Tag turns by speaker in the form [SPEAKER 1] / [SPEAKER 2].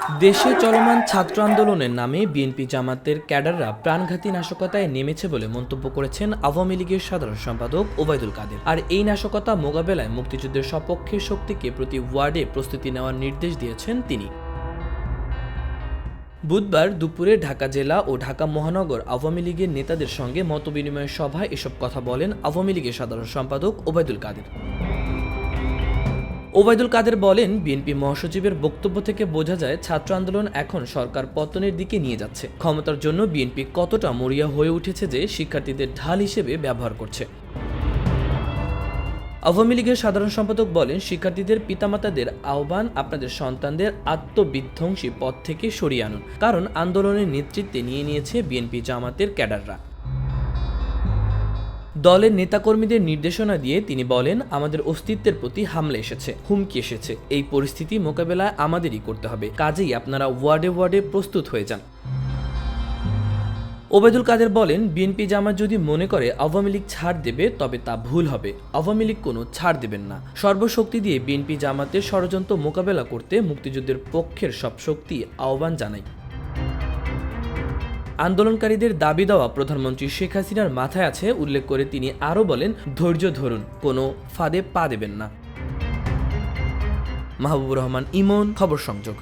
[SPEAKER 1] দেশে চলমান ছাত্র আন্দোলনের নামে বিএনপি জামাতের ক্যাডাররা প্রাণঘাতী নাশকতায় নেমেছে বলে মন্তব্য করেছেন আওয়ামী লীগের সাধারণ সম্পাদক ওবায়দুল কাদের। আর এই নাশকতা মোকাবেলায় মুক্তিযুদ্ধের সপক্ষের শক্তিকে প্রতি ওয়ার্ডে প্রস্তুতি নেওয়ার নির্দেশ দিয়েছেন তিনি। বুধবার দুপুরে ঢাকা জেলা ও ঢাকা মহানগর আওয়ামী লীগের নেতাদের সঙ্গে মতবিনিময় সভায় এসব কথা বলেন আওয়ামী লীগের সাধারণ সম্পাদক ওবায়দুল কাদের। ওবায়দুল কাদের বলেন, বিএনপি মহাসচিবের বক্তব্য থেকে বোঝা যায় ছাত্র আন্দোলন এখন সরকার পতনের দিকে নিয়ে যাচ্ছে। ক্ষমতার জন্য বিএনপি কতটা মরিয়া হয়ে উঠেছে যে শিক্ষার্থীদের ঢাল হিসেবে ব্যবহার করছে। আওয়ামী লীগের সাধারণ সম্পাদক বলেন, শিক্ষার্থীদের পিতামাতাদের আহ্বান, আপনাদের সন্তানদের আত্মবিধ্বংসী পথ থেকে সরিয়ে আনুন, কারণ আন্দোলনের নেতৃত্বে নিয়ে নিয়েছে বিএনপি জামাতের ক্যাডাররা। দলের নেতাকর্মীদের নির্দেশনা দিয়ে তিনি বলেন, আমাদের অস্তিত্বের প্রতি হামলা এসেছে, হুমকি এসেছে। এই পরিস্থিতি মোকাবেলায় আমাদেরই করতে হবে, কাজেই আপনারা ওয়ার্ডে ওয়ার্ডে প্রস্তুত হয়ে যান। ওবায়দুল কাদের বলেন, বিএনপি জামাত যদি মনে করে আওয়ামী লীগ ছাড় দেবে তবে তা ভুল হবে। আওয়ামী লীগ কোনো ছাড় দেবেন না। সর্বশক্তি দিয়ে বিএনপি জামাতের ষড়যন্ত্র মোকাবেলা করতে মুক্তিযুদ্ধের পক্ষের সব শক্তি আহ্বান জানাই। আন্দোলনকারীদের দাবি দেওয়া প্রধানমন্ত্রী শেখ হাসিনার মাথায় আছে উল্লেখ করে তিনি আরও বলেন, ধৈর্য ধরুন, কোনো ফাঁদে পা দেবেন না। মাহবুবুর রহমান ইমন, খবর সংযোগ।